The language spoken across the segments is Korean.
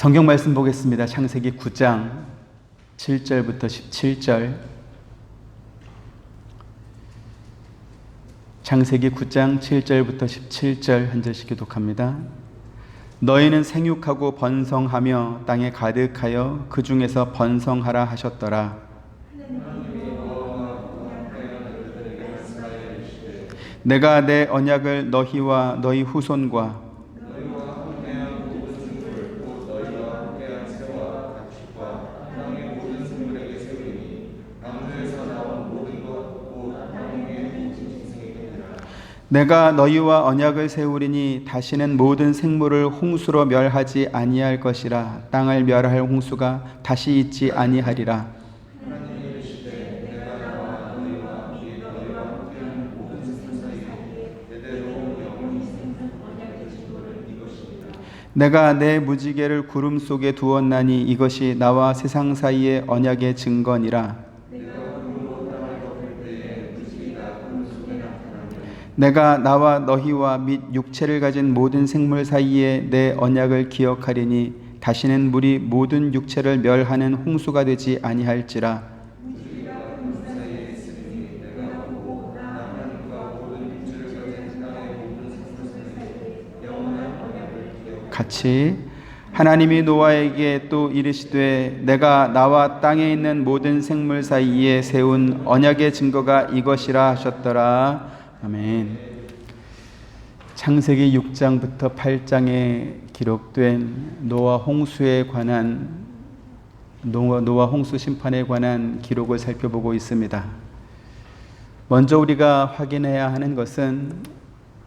성경 말씀 보겠습니다. 창세기 9장 7절부터 17절. 창세기 9장 7절부터 17절 한 절씩 교독합니다. 너희는 생육하고 번성하며 땅에 가득하여 그 중에서 번성하라 하셨더라. 내가 내 언약을 너희와 너희 후손과 내가 너희와 언약을 세우리니 다시는 모든 생물을 홍수로 멸하지 아니할 것이라. 땅을 멸할 홍수가 다시 있지 아니하리라. 내가 내 무지개를 구름 속에 두었나니 이것이 나와 세상 사이의 언약의 증거니라. 내가 나와 너희와 및 육체를 가진 모든 생물 사이에 내 언약을 기억하리니 다시는 물이 모든 육체를 멸하는 홍수가 되지 아니할지라. 같이 하나님이 노아에게 또 이르시되 내가 나와 땅에 있는 모든 생물 사이에 세운 언약의 증거가 이것이라 하셨더라. 아멘. 창세기 6장부터 8장에 기록된 노아 홍수에 관한 노아 홍수 심판에 관한 기록을 살펴보고 있습니다. 먼저 우리가 확인해야 하는 것은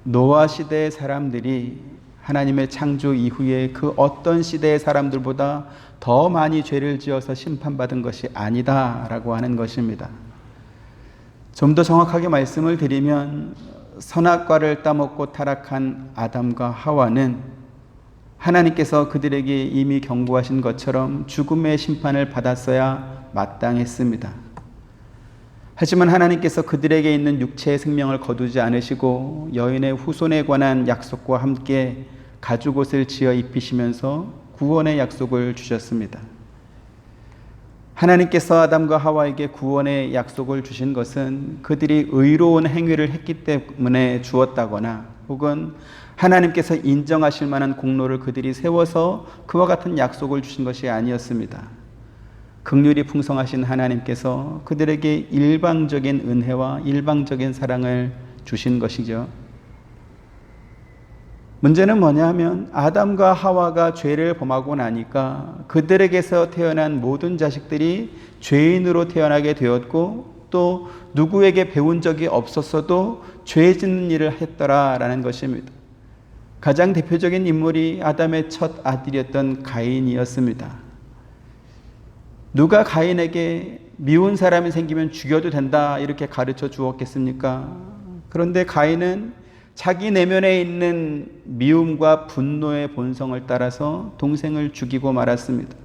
노아 시대의 사람들이 하나님의 창조 이후에 그 어떤 시대의 사람들보다 더 많이 죄를 지어서 심판받은 것이 아니다라고 하는 것입니다. 좀 더 정확하게 말씀을 드리면 선악과를 따먹고 타락한 아담과 하와는 하나님께서 그들에게 이미 경고하신 것처럼 죽음의 심판을 받았어야 마땅했습니다. 하지만 하나님께서 그들에게 있는 육체의 생명을 거두지 않으시고 여인의 후손에 관한 약속과 함께 가죽옷을 지어 입히시면서 구원의 약속을 주셨습니다. 하나님께서 아담과 하와에게 구원의 약속을 주신 것은 그들이 의로운 행위를 했기 때문에 주었다거나 혹은 하나님께서 인정하실 만한 공로를 그들이 세워서 그와 같은 약속을 주신 것이 아니었습니다. 긍휼이 풍성하신 하나님께서 그들에게 일방적인 은혜와 일방적인 사랑을 주신 것이죠. 문제는 뭐냐 하면 아담과 하와가 죄를 범하고 나니까 그들에게서 태어난 모든 자식들이 죄인으로 태어나게 되었고 또 누구에게 배운 적이 없었어도 죄 짓는 일을 했더라라는 것입니다. 가장 대표적인 인물이 아담의 첫 아들이었던 가인이었습니다. 누가 가인에게 미운 사람이 생기면 죽여도 된다 이렇게 가르쳐 주었겠습니까? 그런데 가인은 자기 내면에 있는 미움과 분노의 본성을 따라서 동생을 죽이고 말았습니다.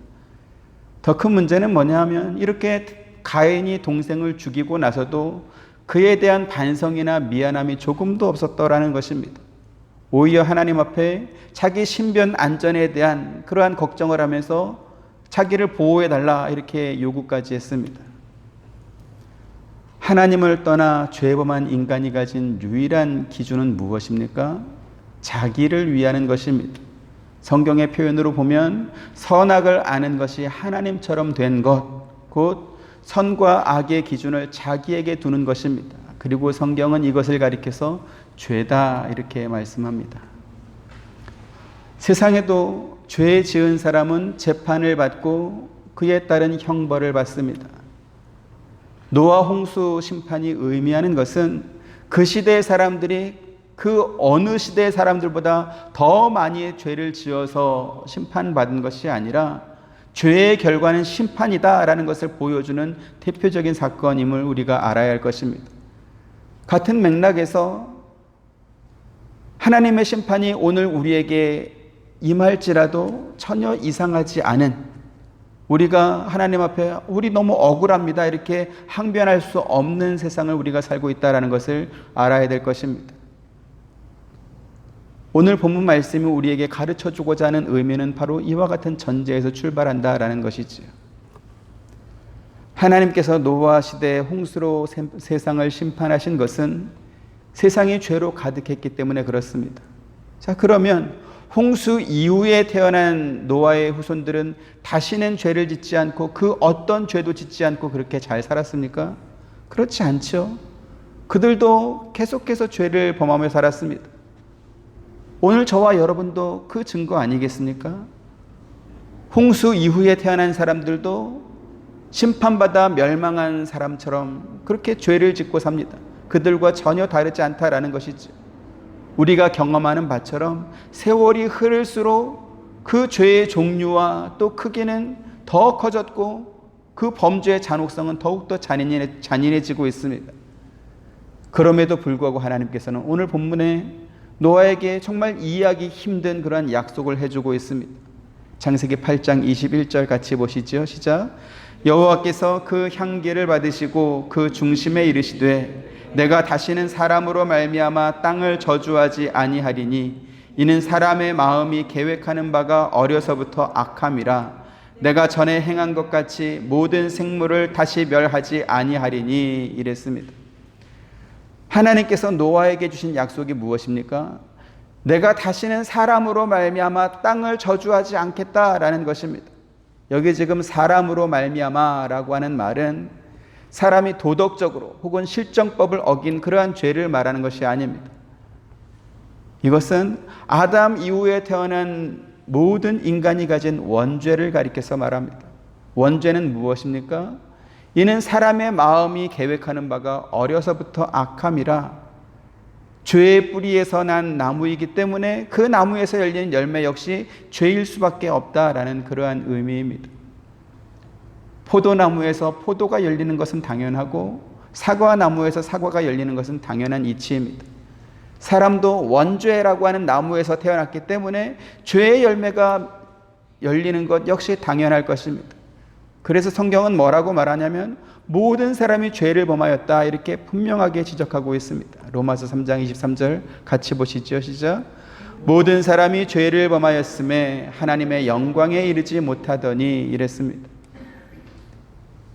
더 큰 문제는 뭐냐 하면 이렇게 가인이 동생을 죽이고 나서도 그에 대한 반성이나 미안함이 조금도 없었더라는 것입니다. 오히려 하나님 앞에 자기 신변 안전에 대한 그러한 걱정을 하면서 자기를 보호해달라 이렇게 요구까지 했습니다. 하나님을 떠나 죄범한 인간이 가진 유일한 기준은 무엇입니까? 자기를 위하는 것입니다. 성경의 표현으로 보면 선악을 아는 것이 하나님처럼 된 것, 곧 선과 악의 기준을 자기에게 두는 것입니다. 그리고 성경은 이것을 가리켜서 죄다 이렇게 말씀합니다. 세상에도 죄 지은 사람은 재판을 받고 그에 따른 형벌을 받습니다. 노아 홍수 심판이 의미하는 것은 그 시대의 사람들이 그 어느 시대의 사람들보다 더 많이 죄를 지어서 심판받은 것이 아니라 죄의 결과는 심판이다라는 것을 보여주는 대표적인 사건임을 우리가 알아야 할 것입니다. 같은 맥락에서 하나님의 심판이 오늘 우리에게 임할지라도 전혀 이상하지 않은, 우리가 하나님 앞에 우리 너무 억울합니다 이렇게 항변할 수 없는 세상을 우리가 살고 있다는 것을 알아야 될 것입니다. 오늘 본문 말씀이 우리에게 가르쳐 주고자 하는 의미는 바로 이와 같은 전제에서 출발한다라는 것이지요. 하나님께서 노아 시대의 홍수로 세상을 심판하신 것은 세상이 죄로 가득했기 때문에 그렇습니다. 자, 그러면 홍수 이후에 태어난 노아의 후손들은 다시는 죄를 짓지 않고 그 어떤 죄도 짓지 않고 그렇게 잘 살았습니까? 그렇지 않죠. 그들도 계속해서 죄를 범하며 살았습니다. 오늘 저와 여러분도 그 증거 아니겠습니까? 홍수 이후에 태어난 사람들도 심판받아 멸망한 사람처럼 그렇게 죄를 짓고 삽니다. 그들과 전혀 다르지 않다라는 것이죠. 우리가 경험하는 바처럼 세월이 흐를수록 그 죄의 종류와 또 크기는 더 커졌고 그 범죄의 잔혹성은 더욱더 잔인해지고 있습니다. 그럼에도 불구하고 하나님께서는 오늘 본문에 노아에게 정말 이해하기 힘든 그러한 약속을 해주고 있습니다. 창세기 8장 21절 같이 보시죠. 시작. 여호와께서 그 향기를 받으시고 그 중심에 이르시되 내가 다시는 사람으로 말미암아 땅을 저주하지 아니하리니 이는 사람의 마음이 계획하는 바가 어려서부터 악함이라 내가 전에 행한 것 같이 모든 생물을 다시 멸하지 아니하리니 이랬습니다. 하나님께서 노아에게 주신 약속이 무엇입니까? 내가 다시는 사람으로 말미암아 땅을 저주하지 않겠다라는 것입니다. 여기 지금 사람으로 말미암아라고 하는 말은 사람이 도덕적으로 혹은 실정법을 어긴 그러한 죄를 말하는 것이 아닙니다. 이것은 아담 이후에 태어난 모든 인간이 가진 원죄를 가리켜서 말합니다. 원죄는 무엇입니까? 이는 사람의 마음이 계획하는 바가 어려서부터 악함이라 죄의 뿌리에서 난 나무이기 때문에 그 나무에서 열리는 열매 역시 죄일 수밖에 없다라는 그러한 의미입니다. 포도나무에서 포도가 열리는 것은 당연하고 사과나무에서 사과가 열리는 것은 당연한 이치입니다. 사람도 원죄라고 하는 나무에서 태어났기 때문에 죄의 열매가 열리는 것 역시 당연할 것입니다. 그래서 성경은 뭐라고 말하냐면 모든 사람이 죄를 범하였다 이렇게 분명하게 지적하고 있습니다. 로마서 3장 23절 같이 보시죠. 시작. 모든 사람이 죄를 범하였음에 하나님의 영광에 이르지 못하더니 이랬습니다.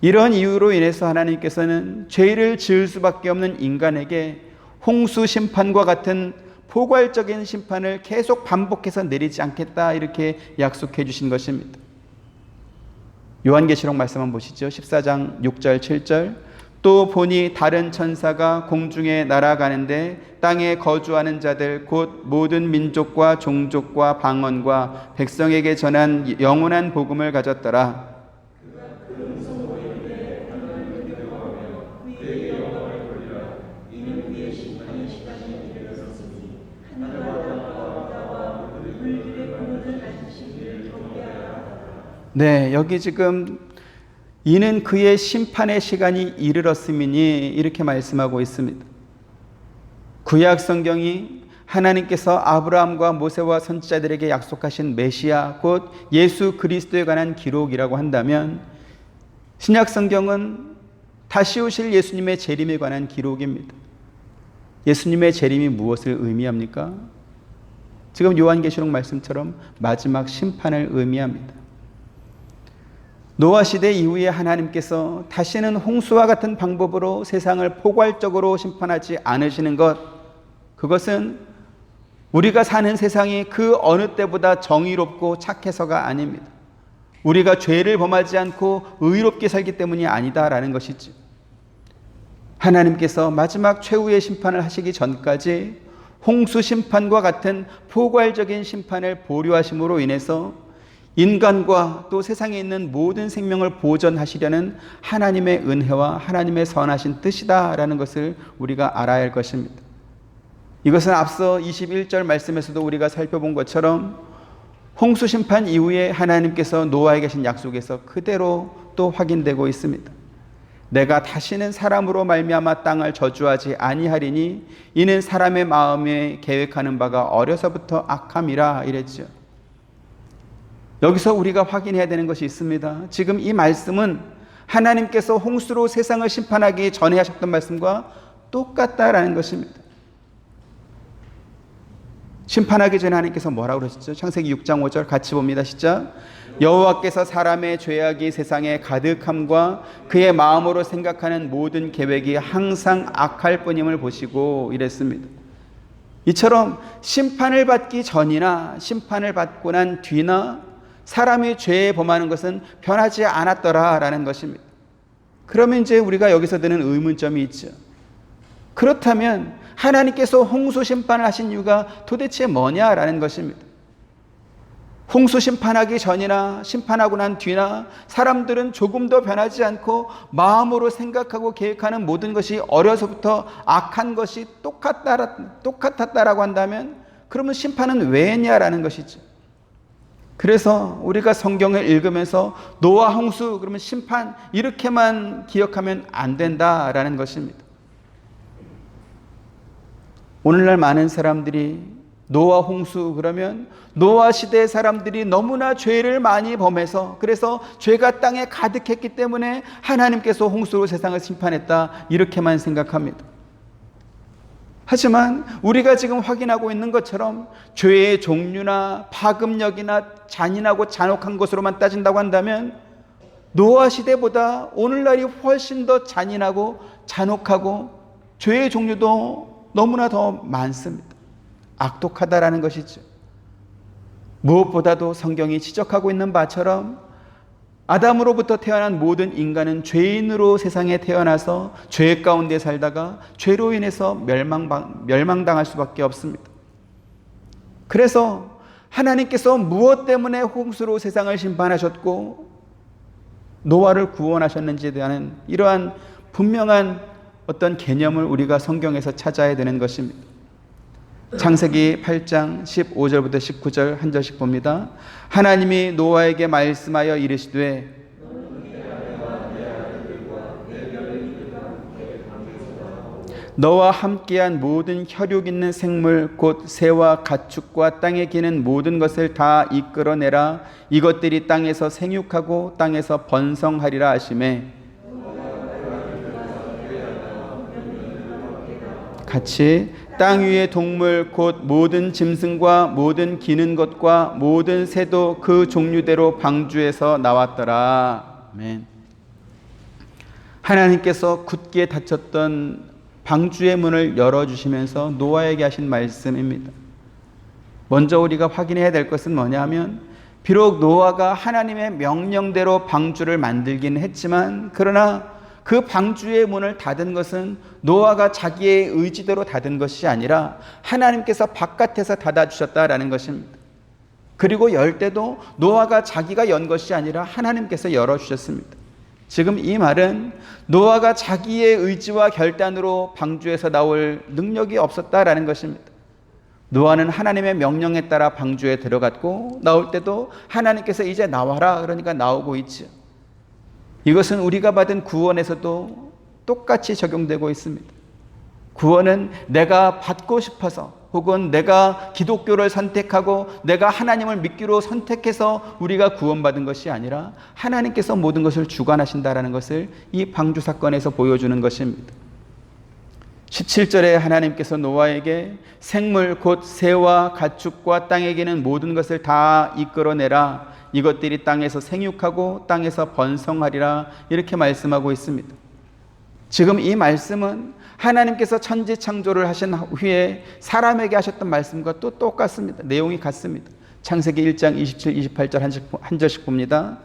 이런 이유로 인해서 하나님께서는 죄를 지을 수밖에 없는 인간에게 홍수 심판과 같은 포괄적인 심판을 계속 반복해서 내리지 않겠다 이렇게 약속해 주신 것입니다. 요한계시록 말씀 한번 보시죠. 14장 6절 7절. 또 보니 다른 천사가 공중에 날아가는데 땅에 거주하는 자들 곧 모든 민족과 종족과 방언과 백성에게 전한 영원한 복음을 가졌더라. 네, 여기 지금 이는 그의 심판의 시간이 이르렀음이니 이렇게 말씀하고 있습니다. 구약 성경이 하나님께서 아브라함과 모세와 선지자들에게 약속하신 메시아 곧 예수 그리스도에 관한 기록이라고 한다면 신약 성경은 다시 오실 예수님의 재림에 관한 기록입니다. 예수님의 재림이 무엇을 의미합니까? 지금 요한계시록 말씀처럼 마지막 심판을 의미합니다. 노아 시대 이후에 하나님께서 다시는 홍수와 같은 방법으로 세상을 포괄적으로 심판하지 않으시는 것, 그것은 우리가 사는 세상이 그 어느 때보다 정의롭고 착해서가 아닙니다. 우리가 죄를 범하지 않고 의롭게 살기 때문이 아니다라는 것이죠. 하나님께서 마지막 최후의 심판을 하시기 전까지 홍수 심판과 같은 포괄적인 심판을 보류하심으로 인해서 인간과 또 세상에 있는 모든 생명을 보존하시려는 하나님의 은혜와 하나님의 선하신 뜻이다라는 것을 우리가 알아야 할 것입니다. 이것은 앞서 21절 말씀에서도 우리가 살펴본 것처럼 홍수 심판 이후에 하나님께서 노아에게 하신 약속에서 그대로 또 확인되고 있습니다. 내가 다시는 사람으로 말미암아 땅을 저주하지 아니하리니 이는 사람의 마음에 계획하는 바가 어려서부터 악함이라 이랬죠. 여기서 우리가 확인해야 되는 것이 있습니다. 지금 이 말씀은 하나님께서 홍수로 세상을 심판하기 전에 하셨던 말씀과 똑같다라는 것입니다. 심판하기 전에 하나님께서 뭐라고 그러셨죠? 창세기 6장 5절 같이 봅니다. 시작. 여호와께서 사람의 죄악이 세상에 가득함과 그의 마음으로 생각하는 모든 계획이 항상 악할 뿐임을 보시고 이랬습니다. 이처럼 심판을 받기 전이나 심판을 받고 난 뒤나 사람이 죄에 범하는 것은 변하지 않았더라라는 것입니다. 그러면 이제 우리가 여기서 드는 의문점이 있죠. 그렇다면 하나님께서 홍수 심판을 하신 이유가 도대체 뭐냐라는 것입니다. 홍수 심판하기 전이나 심판하고 난 뒤나 사람들은 조금도 변하지 않고 마음으로 생각하고 계획하는 모든 것이 어려서부터 악한 것이 똑같았다라고 한다면 그러면 심판은 왜 했냐라는 것이죠. 그래서 우리가 성경을 읽으면서 노아 홍수 그러면 심판 이렇게만 기억하면 안 된다라는 것입니다. 오늘날 많은 사람들이 노아 홍수 그러면 노아 시대의 사람들이 너무나 죄를 많이 범해서 그래서 죄가 땅에 가득했기 때문에 하나님께서 홍수로 세상을 심판했다 이렇게만 생각합니다. 하지만 우리가 지금 확인하고 있는 것처럼 죄의 종류나 파급력이나 잔인하고 잔혹한 것으로만 따진다고 한다면 노아 시대보다 오늘날이 훨씬 더 잔인하고 잔혹하고 죄의 종류도 너무나 더 많습니다. 악독하다라는 것이죠. 무엇보다도 성경이 지적하고 있는 바처럼 아담으로부터 태어난 모든 인간은 죄인으로 세상에 태어나서 죄 가운데 살다가 죄로 인해서 멸망당할 수밖에 없습니다. 그래서 하나님께서 무엇 때문에 홍수로 세상을 심판하셨고 노아를 구원하셨는지에 대한 이러한 분명한 어떤 개념을 우리가 성경에서 찾아야 되는 것입니다. 창세기 8장 15절부터 19절 한 절씩 봅니다. 하나님이 노아에게 말씀하여 이르시되 너와 함께한 모든 혈육 있는 생물 곧 새와 가축과 땅에 기는 모든 것을 다 이끌어내라. 이것들이 땅에서 생육하고 땅에서 번성하리라 하시매 같이 땅 위의 동물 곧 모든 짐승과 모든 기는 것과 모든 새도 그 종류대로 방주에서 나왔더라. 아멘. 하나님께서 굳게 닫혔던 방주의 문을 열어주시면서 노아에게 하신 말씀입니다. 먼저 우리가 확인해야 될 것은 뭐냐면 비록 노아가 하나님의 명령대로 방주를 만들긴 했지만 그러나 그 방주의 문을 닫은 것은 노아가 자기의 의지대로 닫은 것이 아니라 하나님께서 바깥에서 닫아주셨다라는 것입니다. 그리고 열 때도 노아가 자기가 연 것이 아니라 하나님께서 열어주셨습니다. 지금 이 말은 노아가 자기의 의지와 결단으로 방주에서 나올 능력이 없었다라는 것입니다. 노아는 하나님의 명령에 따라 방주에 들어갔고 나올 때도 하나님께서 이제 나와라 그러니까 나오고 있죠. 이것은 우리가 받은 구원에서도 똑같이 적용되고 있습니다. 구원은 내가 받고 싶어서 혹은 내가 기독교를 선택하고 내가 하나님을 믿기로 선택해서 우리가 구원받은 것이 아니라 하나님께서 모든 것을 주관하신다라는 것을 이 방주 사건에서 보여주는 것입니다. 17절에 하나님께서 노아에게 생물 곧 새와 가축과 땅에 기는 모든 것을 다 이끌어내라. 이것들이 땅에서 생육하고 땅에서 번성하리라 이렇게 말씀하고 있습니다. 지금 이 말씀은 하나님께서 천지 창조를 하신 후에 사람에게 하셨던 말씀과 또 똑같습니다. 내용이 같습니다. 창세기 1장 27, 28절 한 절씩 봅니다.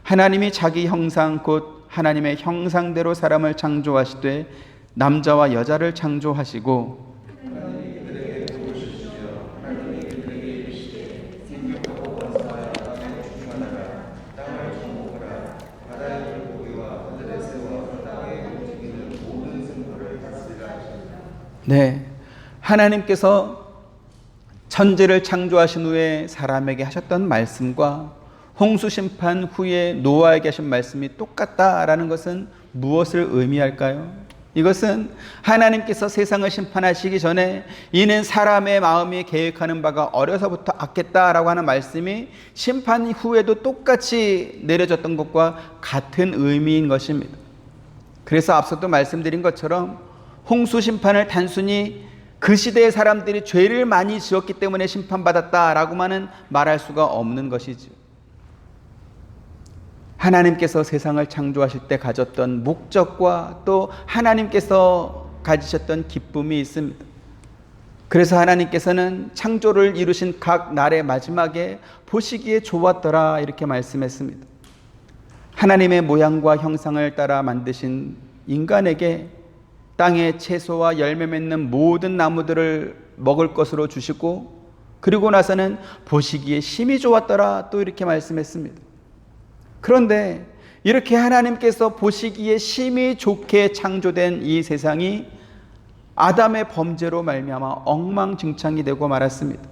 하나님이 자기 형상 곧 하나님의 형상대로 사람을 창조하시되 남자와 여자를 창조하시고 네, 하나님께서 천지를 창조하신 후에 사람에게 하셨던 말씀과 홍수 심판 후에 노아에게 하신 말씀이 똑같다라는 것은 무엇을 의미할까요? 이것은 하나님께서 세상을 심판하시기 전에 이는 사람의 마음이 계획하는 바가 어려서부터 악했다라고 하는 말씀이 심판 후에도 똑같이 내려졌던 것과 같은 의미인 것입니다. 그래서 앞서도 말씀드린 것처럼 홍수 심판을 단순히 그 시대의 사람들이 죄를 많이 지었기 때문에 심판받았다라고만은 말할 수가 없는 것이죠. 하나님께서 세상을 창조하실 때 가졌던 목적과 또 하나님께서 가지셨던 기쁨이 있습니다. 그래서 하나님께서는 창조를 이루신 각 날의 마지막에 보시기에 좋았더라 이렇게 말씀했습니다. 하나님의 모양과 형상을 따라 만드신 인간에게 땅의 채소와 열매 맺는 모든 나무들을 먹을 것으로 주시고, 그리고 나서는 보시기에 심히 좋았더라 또 이렇게 말씀했습니다. 그런데 이렇게 하나님께서 보시기에 심히 좋게 창조된 이 세상이 아담의 범죄로 말미암아 엉망진창이 되고 말았습니다.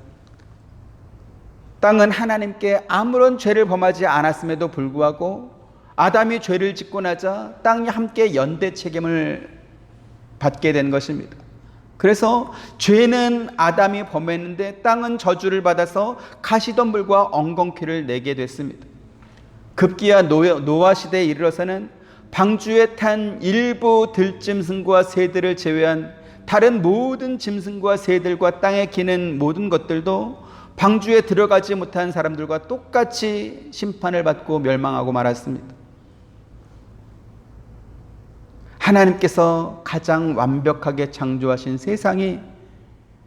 땅은 하나님께 아무런 죄를 범하지 않았음에도 불구하고 아담이 죄를 짓고 나자 땅이 함께 연대 책임을 받게 된 것입니다. 그래서 죄는 아담이 범했는데 땅은 저주를 받아서 가시덤불과 엉겅퀴를 내게 됐습니다. 급기야 노아 시대에 이르러서는 방주에 탄 일부 들짐승과 새들을 제외한 다른 모든 짐승과 새들과 땅에 기는 모든 것들도 방주에 들어가지 못한 사람들과 똑같이 심판을 받고 멸망하고 말았습니다. 하나님께서 가장 완벽하게 창조하신 세상이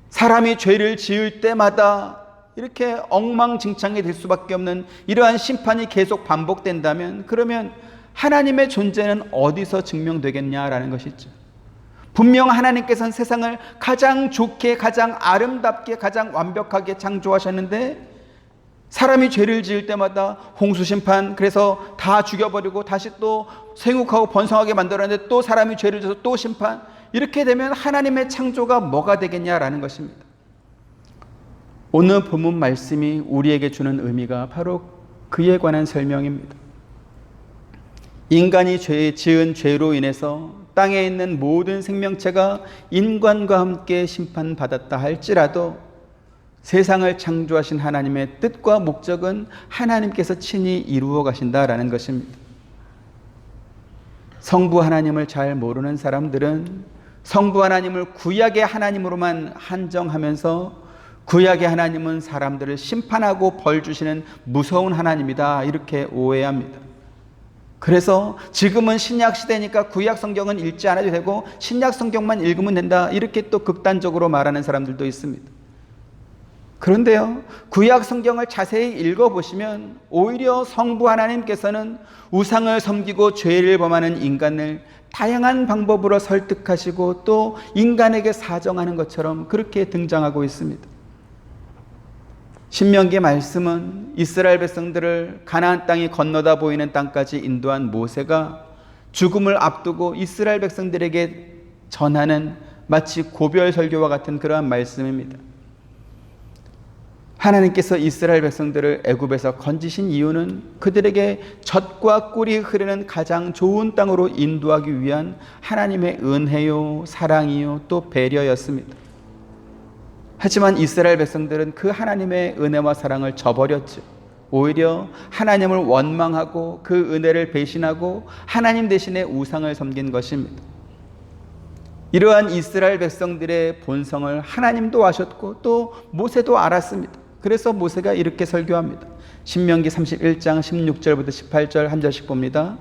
사람이 죄를 지을 때마다 이렇게 엉망진창이 될 수밖에 없는 이러한 심판이 계속 반복된다면, 그러면 하나님의 존재는 어디서 증명되겠냐라는 것이죠. 분명 하나님께서는 세상을 가장 좋게, 가장 아름답게, 가장 완벽하게 창조하셨는데 사람이 죄를 지을 때마다 홍수 심판, 그래서 다 죽여버리고 다시 또 생육하고 번성하게 만들었는데 또 사람이 죄를 져서 또 심판, 이렇게 되면 하나님의 창조가 뭐가 되겠냐라는 것입니다. 오늘 본문 말씀이 우리에게 주는 의미가 바로 그에 관한 설명입니다. 인간이 지은 죄로 인해서 땅에 있는 모든 생명체가 인간과 함께 심판받았다 할지라도 세상을 창조하신 하나님의 뜻과 목적은 하나님께서 친히 이루어 가신다라는 것입니다. 성부 하나님을 잘 모르는 사람들은 성부 하나님을 구약의 하나님으로만 한정하면서 구약의 하나님은 사람들을 심판하고 벌 주시는 무서운 하나님이다 이렇게 오해합니다. 그래서 지금은 신약 시대니까 구약 성경은 읽지 않아도 되고 신약 성경만 읽으면 된다 이렇게 또 극단적으로 말하는 사람들도 있습니다. 그런데요, 구약 성경을 자세히 읽어보시면 오히려 성부 하나님께서는 우상을 섬기고 죄를 범하는 인간을 다양한 방법으로 설득하시고 또 인간에게 사정하는 것처럼 그렇게 등장하고 있습니다. 신명기 말씀은 이스라엘 백성들을 가나안 땅이 건너다 보이는 땅까지 인도한 모세가 죽음을 앞두고 이스라엘 백성들에게 전하는 마치 고별 설교와 같은 그러한 말씀입니다. 하나님께서 이스라엘 백성들을 애굽에서 건지신 이유는 그들에게 젖과 꿀이 흐르는 가장 좋은 땅으로 인도하기 위한 하나님의 은혜요, 사랑이요, 또 배려였습니다. 하지만 이스라엘 백성들은 그 하나님의 은혜와 사랑을 저버렸죠. 오히려 하나님을 원망하고 그 은혜를 배신하고 하나님 대신에 우상을 섬긴 것입니다. 이러한 이스라엘 백성들의 본성을 하나님도 아셨고 또 모세도 알았습니다. 그래서 모세가 이렇게 설교합니다. 신명기 31장 16절부터 18절 한 절씩 봅니다.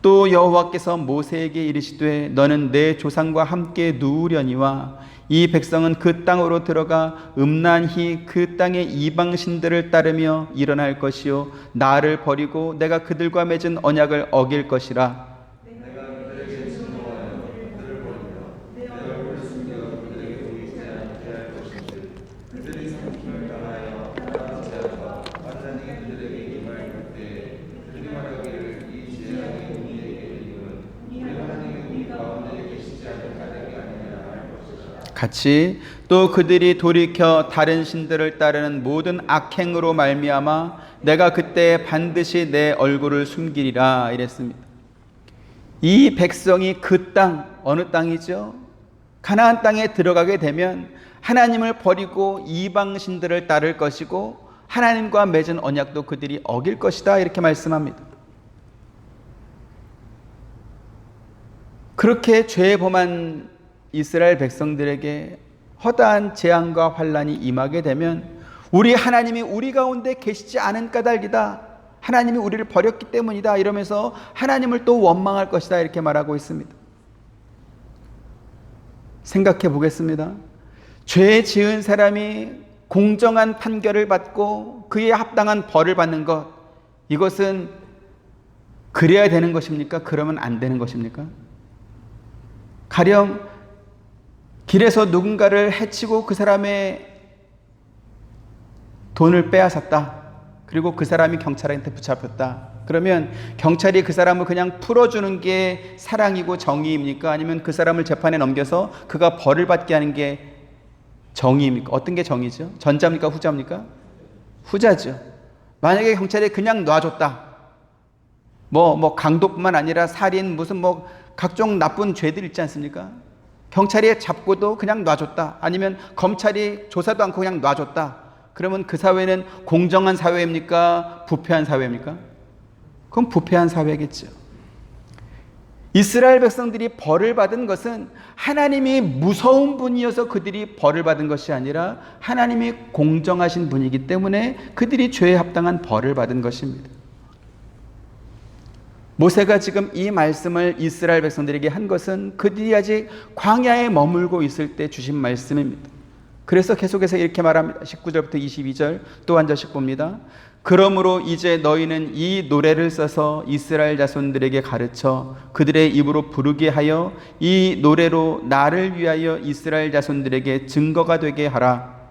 또 여호와께서 모세에게 이르시되 너는 내 조상과 함께 누우려니와 이 백성은 그 땅으로 들어가 음란히 그 땅의 이방 신들을 따르며 일어날 것이요 나를 버리고 내가 그들과 맺은 언약을 어길 것이라. 같이 또 그들이 돌이켜 다른 신들을 따르는 모든 악행으로 말미암아 내가 그때 반드시 내 얼굴을 숨기리라 이랬습니다. 이 백성이 그 땅, 어느 땅이죠? 가나안 땅에 들어가게 되면 하나님을 버리고 이방 신들을 따를 것이고 하나님과 맺은 언약도 그들이 어길 것이다 이렇게 말씀합니다. 그렇게 죄에 범한 이스라엘 백성들에게 허다한 재앙과 환란이 임하게 되면 우리 하나님이 우리 가운데 계시지 않은 까닭이다, 하나님이 우리를 버렸기 때문이다 이러면서 하나님을 또 원망할 것이다 이렇게 말하고 있습니다. 생각해 보겠습니다. 죄 지은 사람이 공정한 판결을 받고 그에 합당한 벌을 받는 것, 이것은 그래야 되는 것입니까? 그러면 안 되는 것입니까? 가령 길에서 누군가를 해치고 그 사람의 돈을 빼앗았다. 그리고 그 사람이 경찰한테 붙잡혔다. 그러면 경찰이 그 사람을 그냥 풀어주는 게 사랑이고 정의입니까? 아니면 그 사람을 재판에 넘겨서 그가 벌을 받게 하는 게 정의입니까? 어떤 게 정의죠? 전자입니까? 후자입니까? 후자죠. 만약에 경찰이 그냥 놔줬다. 강도뿐만 아니라 살인, 각종 나쁜 죄들 있지 않습니까? 경찰이 잡고도 그냥 놔줬다. 아니면 검찰이 조사도 않고 그냥 놔줬다. 그러면 그 사회는 공정한 사회입니까? 부패한 사회입니까? 그럼 부패한 사회겠죠. 이스라엘 백성들이 벌을 받은 것은 하나님이 무서운 분이어서 그들이 벌을 받은 것이 아니라 하나님이 공정하신 분이기 때문에 그들이 죄에 합당한 벌을 받은 것입니다. 모세가 지금 이 말씀을 이스라엘 백성들에게 한 것은 그들이 아직 광야에 머물고 있을 때 주신 말씀입니다. 그래서 계속해서 이렇게 말합니다. 19절부터 22절 또 한 절씩 봅니다. 그러므로 이제 너희는 이 노래를 써서 이스라엘 자손들에게 가르쳐 그들의 입으로 부르게 하여 이 노래로 나를 위하여 이스라엘 자손들에게 증거가 되게 하라.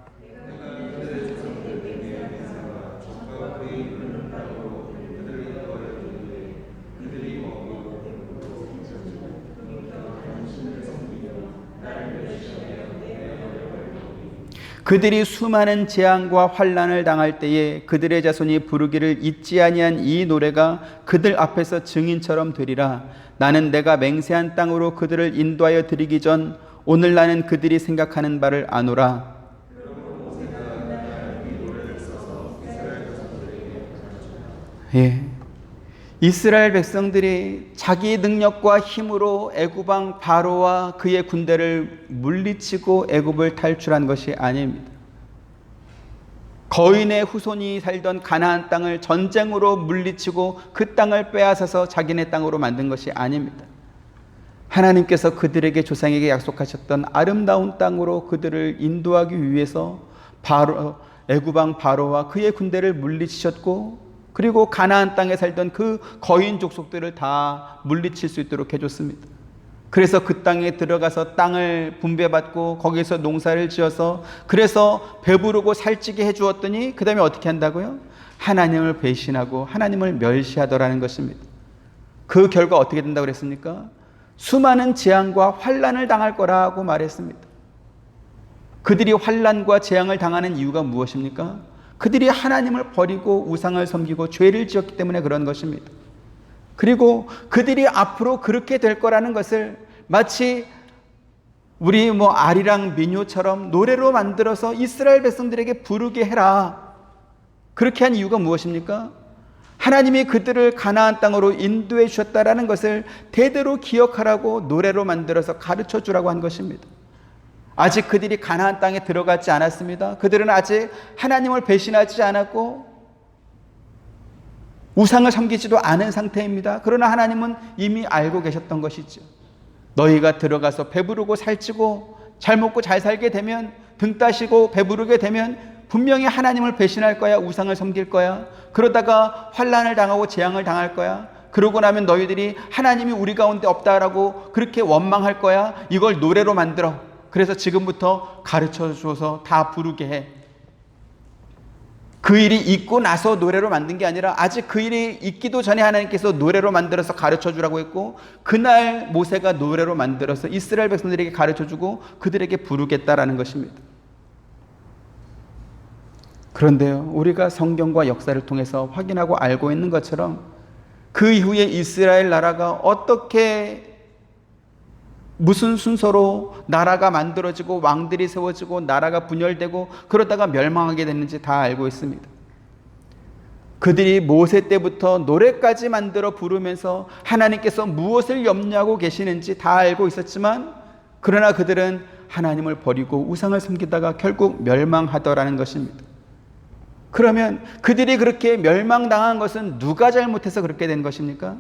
그들이 수많은 재앙과 환난을 당할 때에 그들의 자손이 부르기를 잊지 아니한 이 노래가 그들 앞에서 증인처럼 되리라. 나는 내가 맹세한 땅으로 그들을 인도하여 드리기 전 오늘 나는 그들이 생각하는 바를 아노라. 이스라엘 백성들이 자기 능력과 힘으로 애굽 왕 바로와 그의 군대를 물리치고 애굽을 탈출한 것이 아닙니다. 거인의 후손이 살던 가나안 땅을 전쟁으로 물리치고 그 땅을 빼앗아서 자기네 땅으로 만든 것이 아닙니다. 하나님께서 그들에게 조상에게 약속하셨던 아름다운 땅으로 그들을 인도하기 위해서 애굽 왕 바로와 그의 군대를 물리치셨고, 그리고 가나안 땅에 살던 그 거인 족속들을 다 물리칠 수 있도록 해줬습니다. 그래서 그 땅에 들어가서 땅을 분배받고 거기서 농사를 지어서 그래서 배부르고 살찌게 해주었더니 그 다음에 어떻게 한다고요? 하나님을 배신하고 하나님을 멸시하더라는 것입니다. 그 결과 어떻게 된다고 그랬습니까? 수많은 재앙과 환난을 당할 거라고 말했습니다. 그들이 환난과 재앙을 당하는 이유가 무엇입니까? 그들이 하나님을 버리고 우상을 섬기고 죄를 지었기 때문에 그런 것입니다. 그리고 그들이 앞으로 그렇게 될 거라는 것을 마치 우리 아리랑 민요처럼 노래로 만들어서 이스라엘 백성들에게 부르게 해라. 그렇게 한 이유가 무엇입니까? 하나님이 그들을 가나안 땅으로 인도해 주셨다라는 것을 대대로 기억하라고 노래로 만들어서 가르쳐 주라고 한 것입니다. 아직 그들이 가나안 땅에 들어가지 않았습니다. 그들은 아직 하나님을 배신하지 않았고 우상을 섬기지도 않은 상태입니다. 그러나 하나님은 이미 알고 계셨던 것이죠. 너희가 들어가서 배부르고 살찌고 잘 먹고 잘 살게 되면, 등 따시고 배부르게 되면 분명히 하나님을 배신할 거야. 우상을 섬길 거야. 그러다가 환난을 당하고 재앙을 당할 거야. 그러고 나면 너희들이 하나님이 우리 가운데 없다라고 그렇게 원망할 거야. 이걸 노래로 만들어. 그래서 지금부터 가르쳐 줘서 다 부르게 해. 그 일이 있고 나서 노래로 만든 게 아니라 아직 그 일이 있기도 전에 하나님께서 노래로 만들어서 가르쳐 주라고 했고, 그날 모세가 노래로 만들어서 이스라엘 백성들에게 가르쳐 주고 그들에게 부르겠다라는 것입니다. 그런데요, 우리가 성경과 역사를 통해서 확인하고 알고 있는 것처럼 그 이후에 이스라엘 나라가 어떻게 무슨 순서로 나라가 만들어지고 왕들이 세워지고 나라가 분열되고 그러다가 멸망하게 됐는지 다 알고 있습니다. 그들이 모세 때부터 노래까지 만들어 부르면서 하나님께서 무엇을 염려하고 계시는지 다 알고 있었지만, 그러나 그들은 하나님을 버리고 우상을 섬기다가 결국 멸망하더라는 것입니다. 그러면 그들이 그렇게 멸망당한 것은 누가 잘못해서 그렇게 된 것입니까?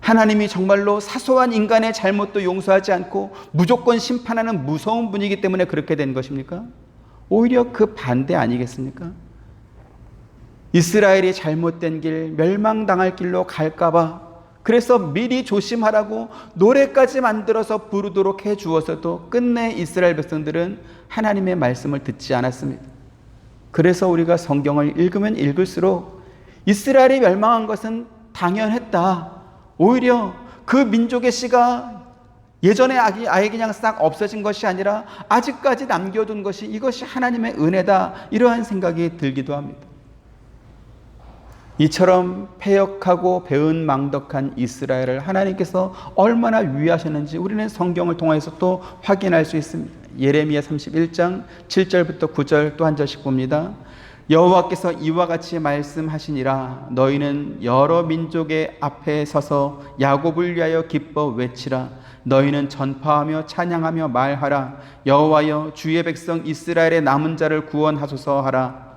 하나님이 정말로 사소한 인간의 잘못도 용서하지 않고 무조건 심판하는 무서운 분이기 때문에 그렇게 된 것입니까? 오히려 그 반대 아니겠습니까? 이스라엘이 잘못된 길, 멸망당할 길로 갈까봐 그래서 미리 조심하라고 노래까지 만들어서 부르도록 해 주어서도 끝내 이스라엘 백성들은 하나님의 말씀을 듣지 않았습니다. 그래서 우리가 성경을 읽으면 읽을수록 이스라엘이 멸망한 것은 당연했다. 오히려 그 민족의 씨가 예전에 아예 그냥 싹 없어진 것이 아니라 아직까지 남겨둔 것이 이것이 하나님의 은혜다. 이러한 생각이 들기도 합니다. 이처럼 패역하고 배은망덕한 이스라엘을 하나님께서 얼마나 위하셨는지 우리는 성경을 통해서 또 확인할 수 있습니다. 예레미야 31장 7절부터 9절 또 한 절씩 봅니다. 여호와께서 이와 같이 말씀하시니라. 너희는 여러 민족의 앞에 서서 야곱을 위하여 기뻐 외치라. 너희는 전파하며 찬양하며 말하라. 여호와여 주의 백성 이스라엘의 남은 자를 구원하소서 하라.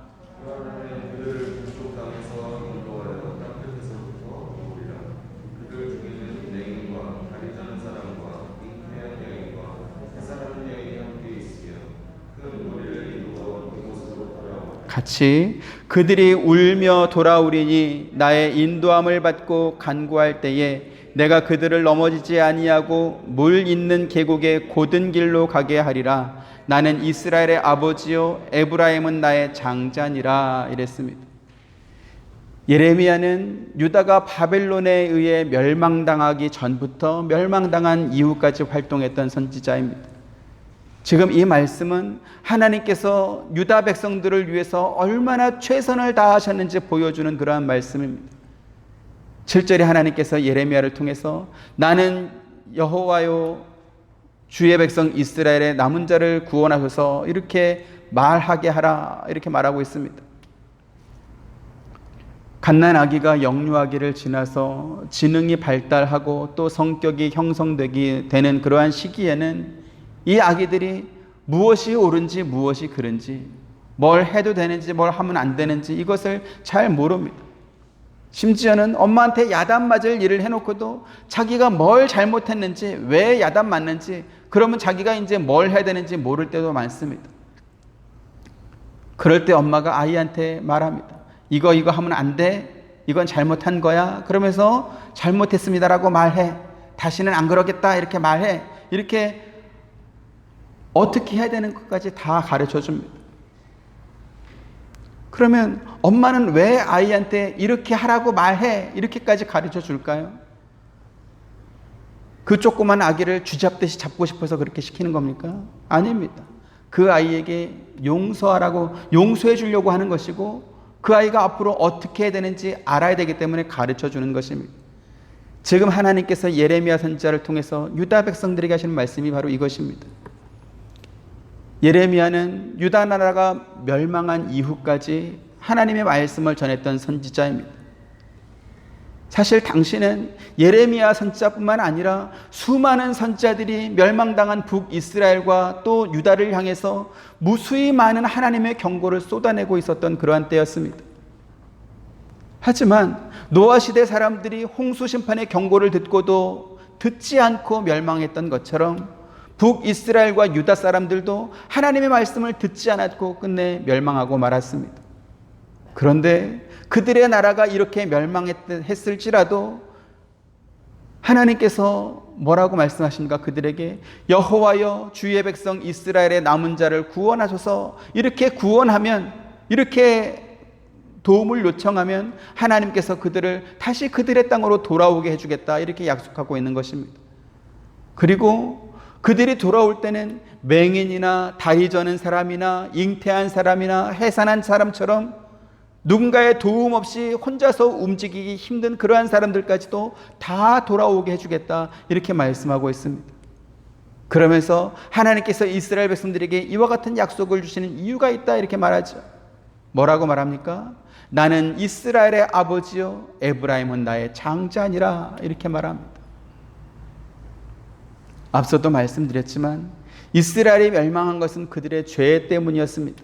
같이 그들이 울며 돌아오리니 나의 인도함을 받고 간구할 때에 내가 그들을 넘어지지 아니하고 물 있는 계곡의 곧은 길로 가게 하리라. 나는 이스라엘의 아버지요 에브라임은 나의 장자니라 이랬습니다. 예레미야는 유다가 바벨론에 의해 멸망당하기 전부터 멸망당한 이후까지 활동했던 선지자입니다. 지금 이 말씀은 하나님께서 유다 백성들을 위해서 얼마나 최선을 다하셨는지 보여주는 그러한 말씀입니다. 7절에 하나님께서 예레미야를 통해서 나는 여호와요 주의 백성 이스라엘의 남은 자를 구원하셔서 이렇게 말하게 하라 이렇게 말하고 있습니다. 갓난아기가 영유아기를 지나서 지능이 발달하고 또 성격이 형성되게 되는 그러한 시기에는 이 아기들이 무엇이 옳은지 무엇이 그른지 뭘 해도 되는지 뭘 하면 안 되는지 이것을 잘 모릅니다. 심지어는 엄마한테 야단 맞을 일을 해놓고도 자기가 뭘 잘못했는지 왜 야단 맞는지 그러면 자기가 이제 뭘 해야 되는지 모를 때도 많습니다. 그럴 때 엄마가 아이한테 말합니다. 이거 하면 안 돼. 이건 잘못한 거야. 그러면서 잘못했습니다라고 말해. 다시는 안 그러겠다 이렇게 말해. 이렇게 어떻게 해야 되는 것까지 다 가르쳐 줍니다. 그러면 엄마는 왜 아이한테 이렇게 하라고 말해 이렇게까지 가르쳐 줄까요? 그 조그만 아기를 쥐잡듯이 잡고 싶어서 그렇게 시키는 겁니까? 아닙니다. 그 아이에게 용서하라고 용서해 주려고 하는 것이고 그 아이가 앞으로 어떻게 해야 되는지 알아야 되기 때문에 가르쳐 주는 것입니다. 지금 하나님께서 예레미야 선지자를 통해서 유다 백성들에게 하시는 말씀이 바로 이것입니다. 예레미야는 유다 나라가 멸망한 이후까지 하나님의 말씀을 전했던 선지자입니다. 사실 당시는 예레미야 선지자뿐만 아니라 수많은 선지자들이 멸망당한 북이스라엘과 또 유다를 향해서 무수히 많은 하나님의 경고를 쏟아내고 있었던 그러한 때였습니다. 하지만 노아 시대 사람들이 홍수 심판의 경고를 듣고도 듣지 않고 멸망했던 것처럼 북이스라엘과 유다 사람들도 하나님의 말씀을 듣지 않았고 끝내 멸망하고 말았습니다. 그런데 그들의 나라가 이렇게 멸망했을지라도 하나님께서 뭐라고 말씀하십니까? 그들에게 여호와여 주의 백성 이스라엘의 남은 자를 구원하소서. 이렇게 구원하면, 이렇게 도움을 요청하면 하나님께서 그들을 다시 그들의 땅으로 돌아오게 해주겠다 이렇게 약속하고 있는 것입니다. 그리고 그들이 돌아올 때는 맹인이나 다리 저는 사람이나 잉태한 사람이나 해산한 사람처럼 누군가의 도움 없이 혼자서 움직이기 힘든 그러한 사람들까지도 다 돌아오게 해주겠다 이렇게 말씀하고 있습니다. 그러면서 하나님께서 이스라엘 백성들에게 이와 같은 약속을 주시는 이유가 있다 이렇게 말하죠. 뭐라고 말합니까? 나는 이스라엘의 아버지요 에브라임은 나의 장자니라 이렇게 말합니다. 앞서도 말씀드렸지만 이스라엘이 멸망한 것은 그들의 죄 때문이었습니다.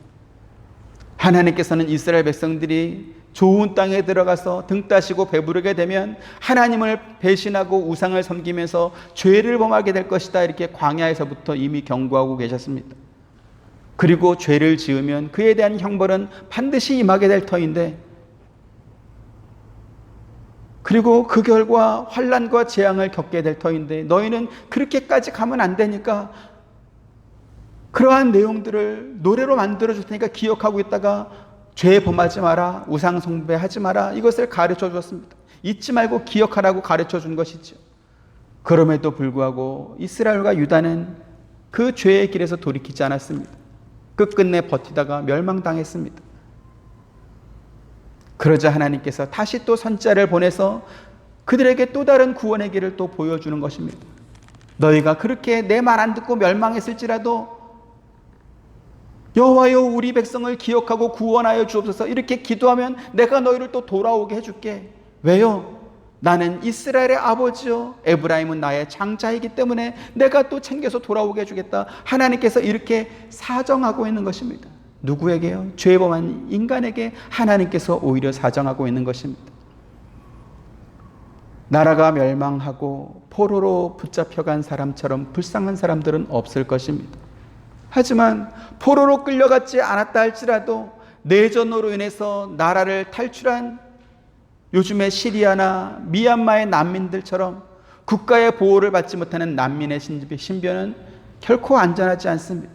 하나님께서는 이스라엘 백성들이 좋은 땅에 들어가서 등 따시고 배부르게 되면 하나님을 배신하고 우상을 섬기면서 죄를 범하게 될 것이다, 이렇게 광야에서부터 이미 경고하고 계셨습니다. 그리고 죄를 지으면 그에 대한 형벌은 반드시 임하게 될 터인데, 그리고 그 결과 환난과 재앙을 겪게 될 터인데, 너희는 그렇게까지 가면 안 되니까 그러한 내용들을 노래로 만들어 줄 테니까 기억하고 있다가 죄 범하지 마라, 우상 숭배하지 마라, 이것을 가르쳐 주었습니다. 잊지 말고 기억하라고 가르쳐 준 것이죠. 그럼에도 불구하고 이스라엘과 유다는 그 죄의 길에서 돌이키지 않았습니다. 끝끝내 버티다가 멸망당했습니다. 그러자 하나님께서 다시 또 선지자를 보내서 그들에게 또 다른 구원의 길을 또 보여주는 것입니다. 너희가 그렇게 내 말 안 듣고 멸망했을지라도 여호와여, 우리 백성을 기억하고 구원하여 주옵소서, 이렇게 기도하면 내가 너희를 또 돌아오게 해줄게. 왜요? 나는 이스라엘의 아버지요, 에브라임은 나의 장자이기 때문에 내가 또 챙겨서 돌아오게 해주겠다. 하나님께서 이렇게 사정하고 있는 것입니다. 누구에게요? 죄 범한 인간에게 하나님께서 오히려 사정하고 있는 것입니다. 나라가 멸망하고 포로로 붙잡혀간 사람처럼 불쌍한 사람들은 없을 것입니다. 하지만 포로로 끌려갔지 않았다 할지라도 내전으로 인해서 나라를 탈출한 요즘의 시리아나 미얀마의 난민들처럼 국가의 보호를 받지 못하는 난민의 신변은 결코 안전하지 않습니다.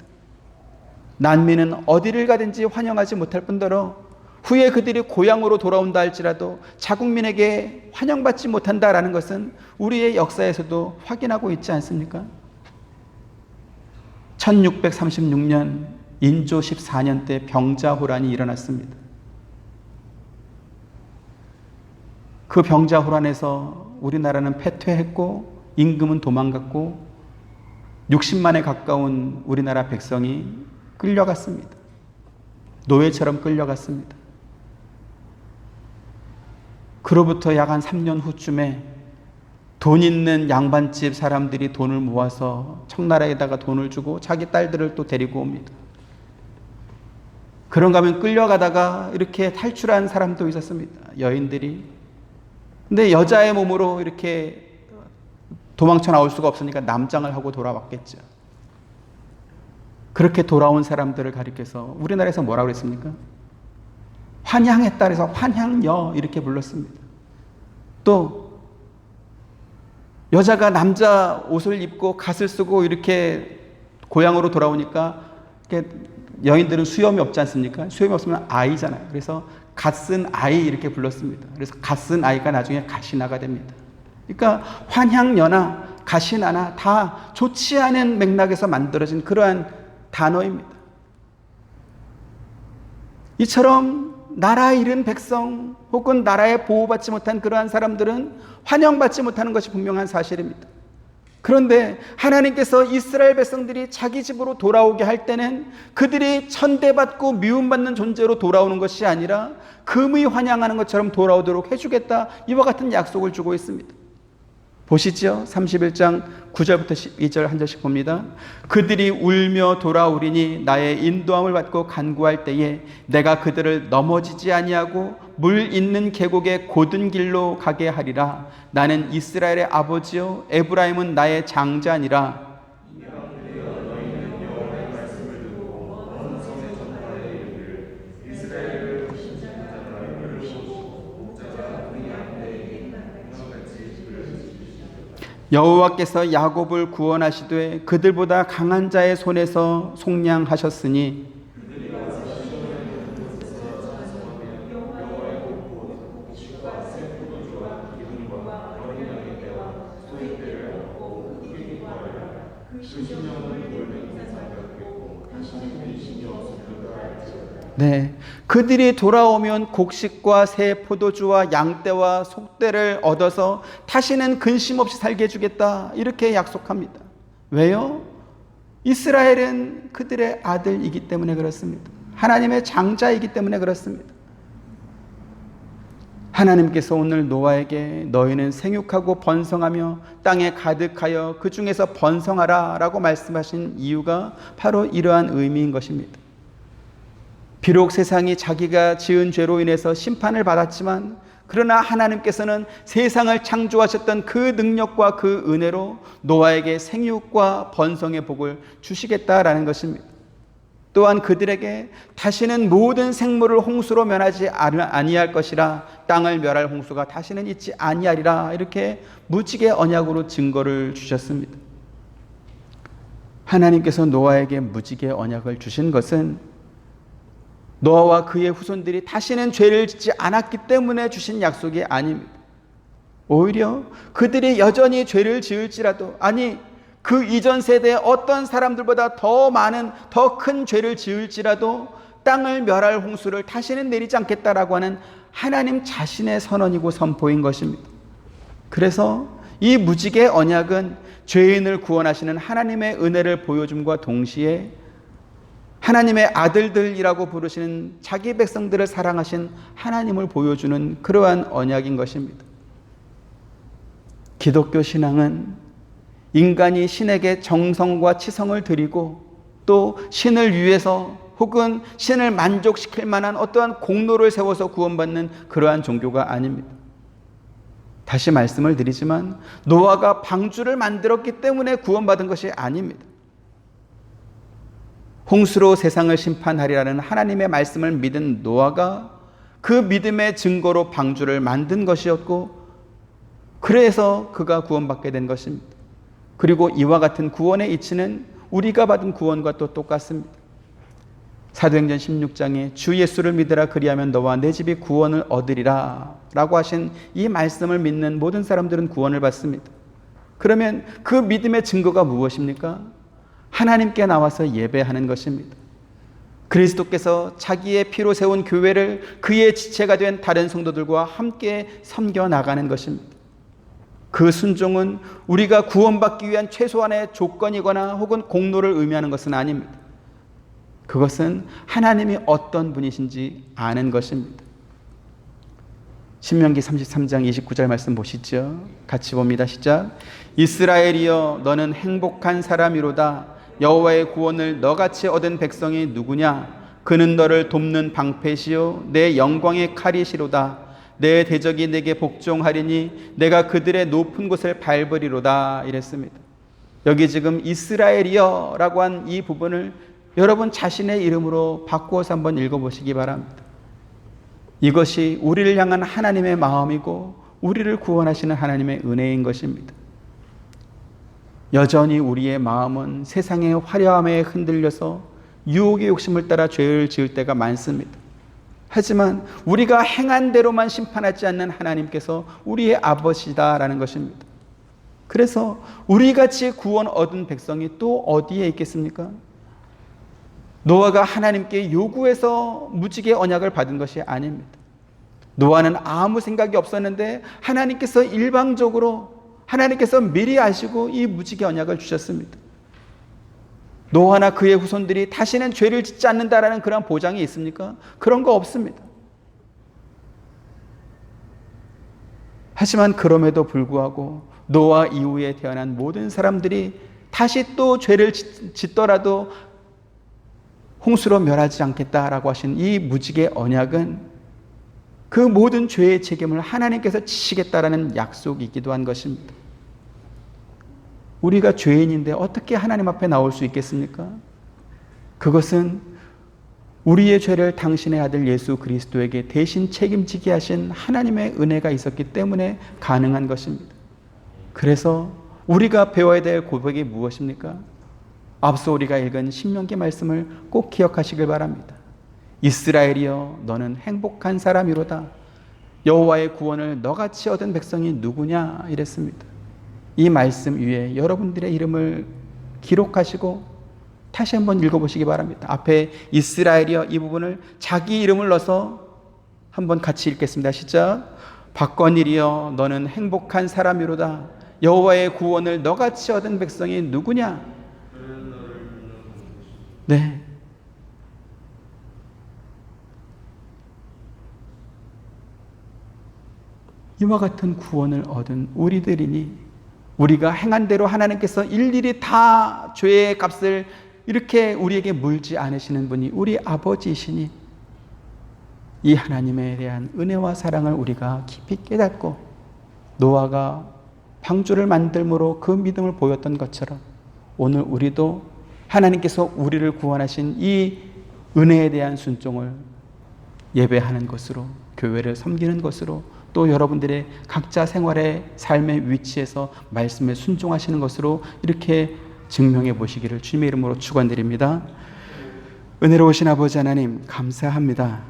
난민은 어디를 가든지 환영하지 못할 뿐더러 후에 그들이 고향으로 돌아온다 할지라도 자국민에게 환영받지 못한다라는 것은 우리의 역사에서도 확인하고 있지 않습니까? 1636년 인조 14년 때 병자호란이 일어났습니다. 그 병자호란에서 우리나라는 패퇴했고 임금은 도망갔고 60만에 가까운 우리나라 백성이 끌려갔습니다. 노예처럼 끌려갔습니다. 그로부터 약 한 3년 후쯤에 돈 있는 양반집 사람들이 돈을 모아서 청나라에다가 돈을 주고 자기 딸들을 또 데리고 옵니다. 그런가 하면 끌려가다가 이렇게 탈출한 사람도 있었습니다. 여인들이. 근데 여자의 몸으로 이렇게 도망쳐 나올 수가 없으니까 남장을 하고 돌아왔겠죠. 그렇게 돌아온 사람들을 가리켜서 우리나라에서 뭐라고 그랬습니까? 환향했다 그래서 환향여 이렇게 불렀습니다. 또 여자가 남자 옷을 입고 갓을 쓰고 이렇게 고향으로 돌아오니까 여인들은 수염이 없지 않습니까? 수염이 없으면 아이잖아요. 그래서 갓 쓴 아이 이렇게 불렀습니다. 그래서 갓 쓴 아이가 나중에 가시나가 됩니다. 그러니까 환향여나 가시나나 다 좋지 않은 맥락에서 만들어진 그러한 단어입니다. 이처럼 나라 잃은 백성 혹은 나라에 보호받지 못한 그러한 사람들은 환영받지 못하는 것이 분명한 사실입니다. 그런데 하나님께서 이스라엘 백성들이 자기 집으로 돌아오게 할 때는 그들이 천대받고 미움받는 존재로 돌아오는 것이 아니라 금이 환영하는 것처럼 돌아오도록 해주겠다, 이와 같은 약속을 주고 있습니다. 보시죠. 31장 9절부터 12절 한 절씩 봅니다. 그들이 울며 돌아오리니 나의 인도함을 받고 간구할 때에 내가 그들을 넘어지지 아니하고 물 있는 계곡의 곧은 길로 가게 하리라. 나는 이스라엘의 아버지요 에브라임은 나의 장자니라. 여호와께서 야곱을 구원하시되 그들보다 강한 자의 손에서 속량하셨으니 네, 그들이 돌아오면 곡식과 새 포도주와 양떼와 속대를 얻어서 다시는 근심 없이 살게 해주겠다, 이렇게 약속합니다. 왜요? 이스라엘은 그들의 아들이기 때문에 그렇습니다. 하나님의 장자이기 때문에 그렇습니다. 하나님께서 오늘 노아에게 너희는 생육하고 번성하며 땅에 가득하여 그 중에서 번성하라 라고 말씀하신 이유가 바로 이러한 의미인 것입니다. 비록 세상이 자기가 지은 죄로 인해서 심판을 받았지만, 그러나 하나님께서는 세상을 창조하셨던 그 능력과 그 은혜로 노아에게 생육과 번성의 복을 주시겠다라는 것입니다. 또한 그들에게 다시는 모든 생물을 홍수로 멸하지 아니할 것이라, 땅을 멸할 홍수가 다시는 있지 아니하리라, 이렇게 무지개 언약으로 증거를 주셨습니다. 하나님께서 노아에게 무지개 언약을 주신 것은 노아와 그의 후손들이 다시는 죄를 짓지 않았기 때문에 주신 약속이 아닙니다. 오히려 그들이 여전히 죄를 지을지라도, 아니 그 이전 세대에 어떤 사람들보다 더 많은 더 큰 죄를 지을지라도 땅을 멸할 홍수를 다시는 내리지 않겠다라고 하는 하나님 자신의 선언이고 선포인 것입니다. 그래서 이 무지개 언약은 죄인을 구원하시는 하나님의 은혜를 보여줌과 동시에 하나님의 아들들이라고 부르시는 자기 백성들을 사랑하신 하나님을 보여주는 그러한 언약인 것입니다. 기독교 신앙은 인간이 신에게 정성과 치성을 드리고 또 신을 위해서 혹은 신을 만족시킬 만한 어떠한 공로를 세워서 구원받는 그러한 종교가 아닙니다. 다시 말씀을 드리지만 노아가 방주를 만들었기 때문에 구원받은 것이 아닙니다. 홍수로 세상을 심판하리라는 하나님의 말씀을 믿은 노아가 그 믿음의 증거로 방주를 만든 것이었고, 그래서 그가 구원받게 된 것입니다. 그리고 이와 같은 구원의 이치는 우리가 받은 구원과 또 똑같습니다. 사도행전 16장에 주 예수를 믿으라, 그리하면 너와 내 집이 구원을 얻으리라 라고 하신 이 말씀을 믿는 모든 사람들은 구원을 받습니다. 그러면 그 믿음의 증거가 무엇입니까? 하나님께 나와서 예배하는 것입니다. 그리스도께서 자기의 피로 세운 교회를 그의 지체가 된 다른 성도들과 함께 섬겨 나가는 것입니다. 그 순종은 우리가 구원받기 위한 최소한의 조건이거나 혹은 공로를 의미하는 것은 아닙니다. 그것은 하나님이 어떤 분이신지 아는 것입니다. 신명기 33장 29절 말씀 보시죠. 같이 봅니다. 시작. 이스라엘이여 너는 행복한 사람이로다. 여호와의 구원을 너같이 얻은 백성이 누구냐? 그는 너를 돕는 방패시요 내 영광의 칼이시로다. 내 대적이 내게 복종하리니 내가 그들의 높은 곳을 밟으리로다. 이랬습니다. 여기 지금 이스라엘이여 라고 한 이 부분을 여러분 자신의 이름으로 바꾸어서 한번 읽어보시기 바랍니다. 이것이 우리를 향한 하나님의 마음이고 우리를 구원하시는 하나님의 은혜인 것입니다. 여전히 우리의 마음은 세상의 화려함에 흔들려서 유혹의 욕심을 따라 죄를 지을 때가 많습니다. 하지만 우리가 행한 대로만 심판하지 않는 하나님께서 우리의 아버지다라는 것입니다. 그래서 우리같이 구원 얻은 백성이 또 어디에 있겠습니까? 노아가 하나님께 요구해서 무지개 언약을 받은 것이 아닙니다. 노아는 아무 생각이 없었는데 하나님께서 일방적으로, 하나님께서 미리 아시고 이 무지개 언약을 주셨습니다. 노아나 그의 후손들이 다시는 죄를 짓지 않는다라는 그런 보장이 있습니까? 그런 거 없습니다. 하지만 그럼에도 불구하고 노아 이후에 태어난 모든 사람들이 다시 또 죄를 짓더라도 홍수로 멸하지 않겠다라고 하신 이 무지개 언약은 그 모든 죄의 책임을 하나님께서 지시겠다라는 약속이기도 한 것입니다. 우리가 죄인인데 어떻게 하나님 앞에 나올 수 있겠습니까? 그것은 우리의 죄를 당신의 아들 예수 그리스도에게 대신 책임지게 하신 하나님의 은혜가 있었기 때문에 가능한 것입니다. 그래서 우리가 배워야 될 고백이 무엇입니까? 앞서 우리가 읽은 신명기 말씀을 꼭 기억하시길 바랍니다. 이스라엘이여 너는 행복한 사람이로다. 여호와의 구원을 너같이 얻은 백성이 누구냐 이랬습니다. 이 말씀 위에 여러분들의 이름을 기록하시고 다시 한번 읽어보시기 바랍니다. 앞에 이스라엘이여 이 부분을 자기 이름을 넣어서 한번 같이 읽겠습니다. 시작. 박건일이여 너는 행복한 사람이로다. 여호와의 구원을 너같이 얻은 백성이 누구냐? 네. 이와 같은 구원을 얻은 우리들이니 우리가 행한 대로 하나님께서 일일이 다 죄의 값을 이렇게 우리에게 물지 않으시는 분이 우리 아버지이시니 이 하나님에 대한 은혜와 사랑을 우리가 깊이 깨닫고 노아가 방주를 만들므로 그 믿음을 보였던 것처럼 오늘 우리도 하나님께서 우리를 구원하신 이 은혜에 대한 순종을 예배하는 것으로, 교회를 섬기는 것으로, 또 여러분들의 각자 생활의 삶의 위치에서 말씀에 순종하시는 것으로 이렇게 증명해 보시기를 주님의 이름으로 축원드립니다. 은혜로우신 아버지 하나님 감사합니다.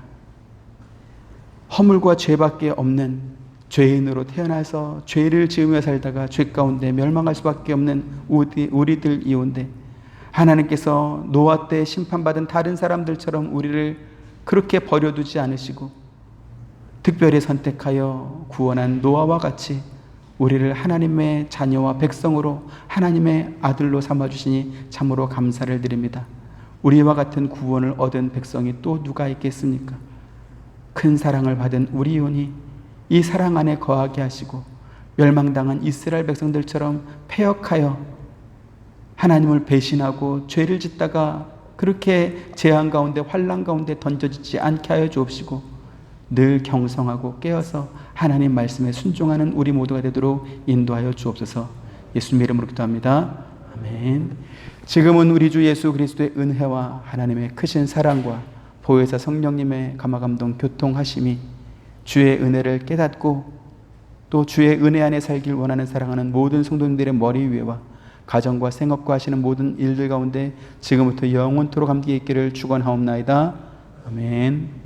허물과 죄밖에 없는 죄인으로 태어나서 죄를 지으며 살다가 죄 가운데 멸망할 수밖에 없는 우리들이온데 하나님께서 노아 때 심판받은 다른 사람들처럼 우리를 그렇게 버려두지 않으시고 특별히 선택하여 구원한 노아와 같이 우리를 하나님의 자녀와 백성으로 하나님의 아들로 삼아주시니 참으로 감사를 드립니다. 우리와 같은 구원을 얻은 백성이 또 누가 있겠습니까? 큰 사랑을 받은 우리오니 이 사랑 안에 거하게 하시고 멸망당한 이스라엘 백성들처럼 패역하여 하나님을 배신하고 죄를 짓다가 그렇게 재앙 가운데 환난 가운데 던져지지 않게 하여 주옵시고 늘 경성하고 깨어서 하나님 말씀에 순종하는 우리 모두가 되도록 인도하여 주옵소서. 예수님의 이름으로 기도합니다. 아멘. 지금은 우리 주 예수 그리스도의 은혜와 하나님의 크신 사랑과 보혜사 성령님의 감화감동 교통하심이 주의 은혜를 깨닫고 또 주의 은혜 안에 살길 원하는 사랑하는 모든 성도님들의 머리 위에와 가정과 생업과 하시는 모든 일들 가운데 지금부터 영원토록 함께 있기를 축원하옵나이다. 아멘.